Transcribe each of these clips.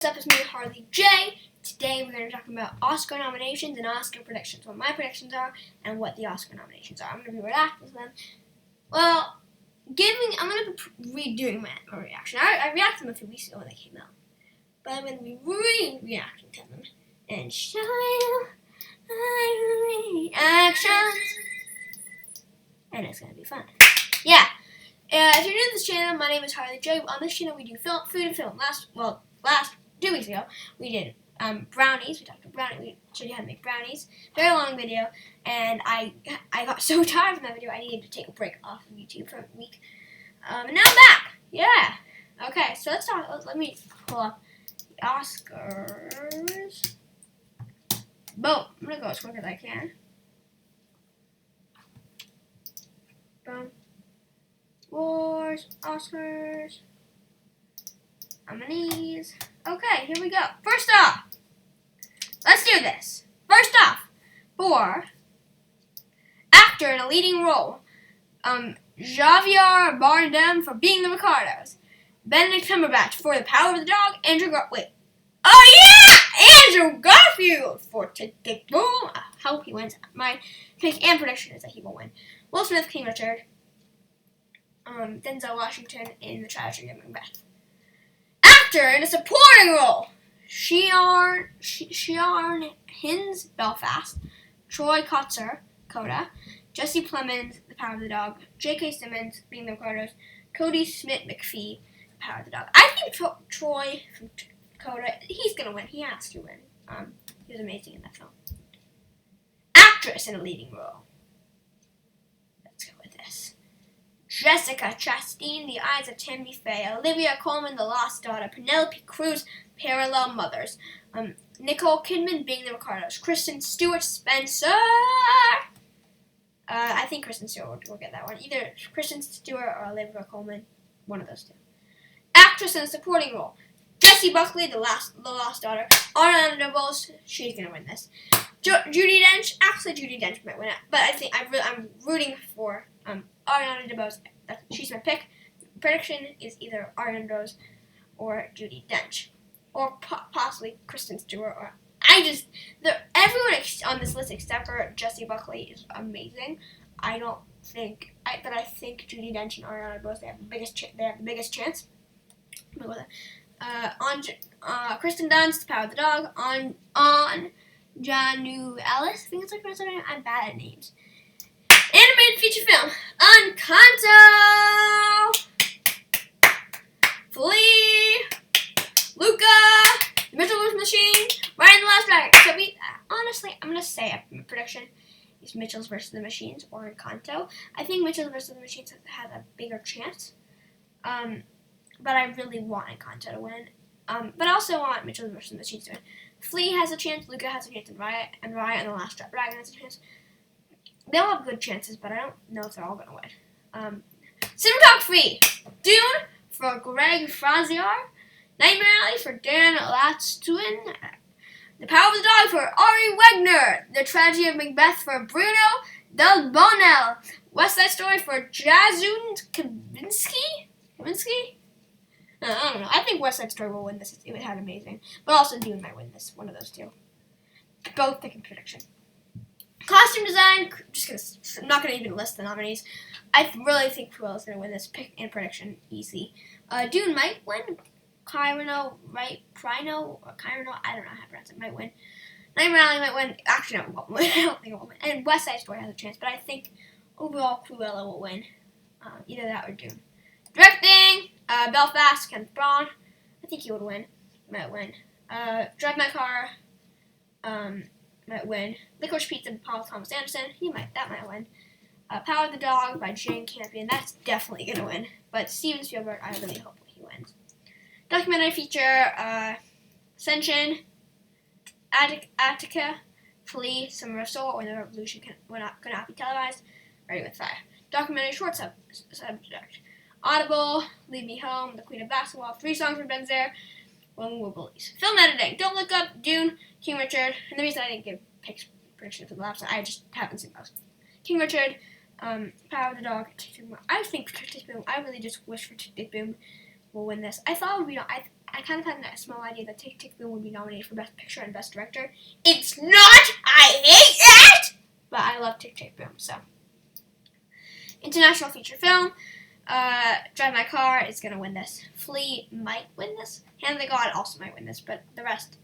What's up, it's me, Harley J. Today we're going to be talking about Oscar nominations and Oscar predictions, what my predictions are and what the Oscar nominations are. I'm going to be reacting to them. Well, I'm going to be redoing my reaction. I reacted to them a few weeks ago when they came out, but I'm going to be reacting to them and show you my reactions, and it's going to be fun. Yeah. If you're new to this channel, my name is Harley J. On this channel, we do food and film. Last 2 weeks ago, we did brownies. We talked about brownies. We showed you how to make brownies. Very long video, and I got so tired from that video, I needed to take a break off of YouTube for a week. And now I'm back. Yeah. Okay, so let's talk. Let me pull up the Oscars. Boom. I'm gonna go as quick as I can. Boom. Wars, Oscars, nominees. Okay, here we go. First off, let's do this. First off, for actor in a leading role, Javier Bardem for Being the Ricardos, Benedict Cumberbatch for The Power of the Dog, Andrew Garfield for Tick Tick Boom. I hope he wins. My pick and prediction is that he will win. Will Smith, King Richard. Denzel Washington in The Tragedy of Macbeth. Actor in a supporting role, Shiarn Hinds, Belfast, Troy Kotsur, Coda, Jesse Plemons, The Power of the Dog, J.K. Simmons, Being the Ricardos, Cody Smith McPhee, The Power of the Dog. I think Troy from Coda, he's gonna win. He has to win. He was amazing in that film. Actress in a leading role. Let's go with this. Jessica Chastain, The Eyes of Tammy Faye, Olivia Colman, The Lost Daughter, Penelope Cruz, Parallel Mothers, Nicole Kidman, Being the Ricardos, Kristen Stewart, Spencer. I think Kristen Stewart will get that one. Either Kristen Stewart or Olivia Colman, one of those two. Actress in a supporting role, Jessie Buckley, The Lost Daughter, Ariana DeBose. She's gonna win this. Judi Dench. Actually, Judi Dench might win it, but I'm rooting for Ariana DeBose. She's my pick. Prediction is either Ariana DeBose or Judi Dench, or possibly Kristen Stewart. Or everyone on this list except for Jessie Buckley is amazing. I think Judi Dench and Ariana DeBose they have the biggest chance. Kristen Dunst, The Power of the Dog. On Janu Ellis, I think it's like her name. I'm bad at names. Animated feature film, Encanto, Flea, Luca, The Mitchell vs. Machine, Raya and the Last Dragon. So honestly, I'm gonna say a prediction is Mitchell's vs. the Machines or Encanto. I think Mitchell's vs. the Machines has a bigger chance, but I really want Encanto to win. But I also want Mitchell's vs. the Machines to win. Flea has a chance, Luca has a chance, and Raya and the Last Dragon has a chance. They all have good chances, but I don't know if they're all going to win. Cinematography, Dune for Greg Frazier, Nightmare Alley for Dan Latstuin, The Power of the Dog for Ari Wegner, The Tragedy of Macbeth for Bruno Del Bonel, West Side Story for Jason Kaminski? I don't know. I think West Side Story will win this. It had amazing. But also Dune might win this. One of those two. Both picking prediction. Costume design. I'm not going to even list the nominees. I really think Cruella is going to win this. Pick and prediction. Easy. Dune might win. Kyrano. I don't know how to pronounce it. Might win. Nightmare Alley might win. Actually, no, it won't win. I don't think it will win. And West Side Story has a chance. But I think overall Cruella will win. Either that or Dune. Directing. Belfast, Kenneth Branagh. I think he would win. Might win. Drive My Car. Might win. Licorice Pizza by Paul Thomas Anderson. That might win. Power of the Dog by Jane Campion. That's definitely gonna win. But Steven Spielberg, I really hope he wins. Documentary feature. Ascension. Attica. Flea. Summer of Soul. Or The Revolution cannot be televised. Ready with Fire. Documentary short subject. Audible, Leave Me Home, The Queen of Basketball, 3 songs from Benzer, One Will Release. Film editing, Don't Look Up, Dune, King Richard, and the reason I didn't give predictions for the last one, I just haven't seen those. King Richard, Power of the Dog, Tick Tick Boom. I think Tick Tick Boom, I really just wish for Tick Tick Boom will win this. I thought it would be, I kind of had a small idea that Tick Tick Boom would be nominated for Best Picture and Best Director. It's not! I hate it! But I love Tick Tick Boom, so. International feature film. Drive My Car is going to win this. Flea might win this. Hand of the God also might win this, but the rest,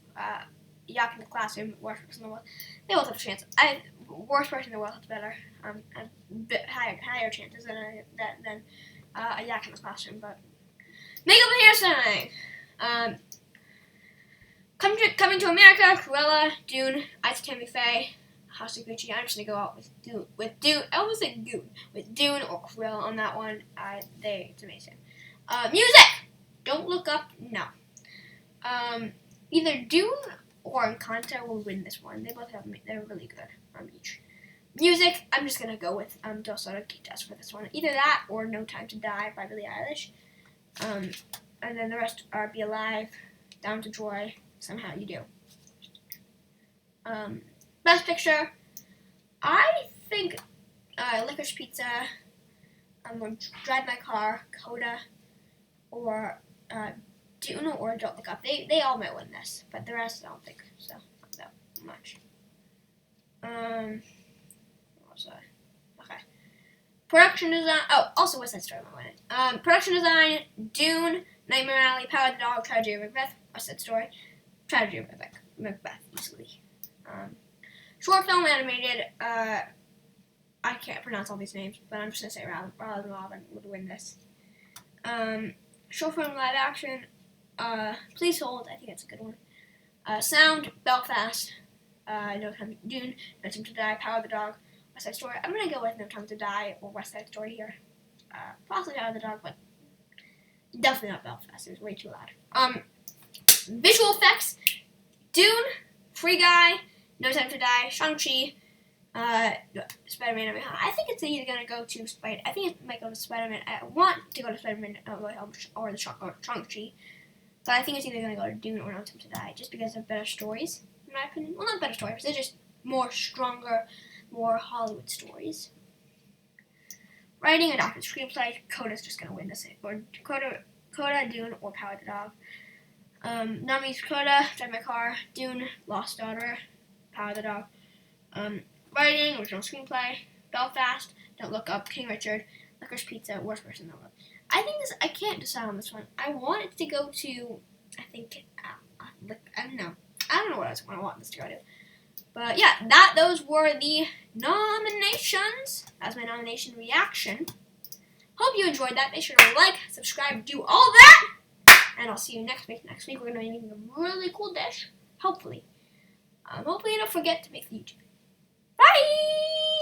Yak in the Classroom, Worst Person in the World, they both have a chance. Worst Person in the World has better, a bit higher chances than a Yak in the Classroom, but makeup and hairstyling. Coming to America, Cruella, Dune, Ice Tammy Faye, House of Gucci. I'm just gonna go out with Dune. I almost said Goon. With Dune or Cruella on that one. It's amazing. Music. Don't Look Up. No. Either Dune or Encanto will win this one. They both they're really good each. Music. I'm just gonna go with Dos Orejitas for this one. Either that or No Time to Die by Billie Eilish. And then the rest are Be Alive, Down to Joy, Somehow You Do. Best Picture, I think Licorice Pizza, Drive My Car, Coda, or Dune or Don't Look Up. They all might win this, but the rest I don't think so. Not that much. What was that? Okay. Production design. Oh, also West Side Story might win it. Production design: Dune, Nightmare Alley, Power of the Dog, Tragedy of Macbeth, West Side Story, Tragedy of Macbeth, easily. Short film animated, I can't pronounce all these names, but I'm just going to say Rather Than Robin would win this. Short film live action, Please Hold, I think that's a good one. Sound, Belfast, No Time to Dune, No Time to Die, Power of the Dog, West Side Story. I'm going to go with No Time to Die or West Side Story here. Possibly Power of the Dog, but definitely not Belfast. It was way too loud. Visual effects, Dune, Free Guy, No Time to Die, Shang-Chi, Spider-Man. I think it's either going to go to I think it might go to Spider-Man. I want to go to Spider-Man or the Shang-Chi. But I think it's either going to go to Dune or No Time to Die, just because of better stories, in my opinion. Well, not better stories. They're just more stronger, more Hollywood stories. Writing, adapted screenplay. Coda's just going to win this. Or Coda, Dune, or Power of the Dog. Nominees: Coda, Drive My Car, Dune, Lost Daughter, Power of the Dog. Writing, original screenplay, Belfast, Don't Look Up, King Richard, Licorice Pizza, Worst Person in the World. I think this. I can't decide on this one. I want it to go to. I think. I don't know. I don't know what else I want this to go to. But yeah, those were the nominations. That's my nomination reaction. Hope you enjoyed that. Make sure to like, subscribe, do all that. And I'll see you next week. Next week we're going to be making a really cool dish. Hopefully. Hopefully you don't forget to make the YouTube. Bye!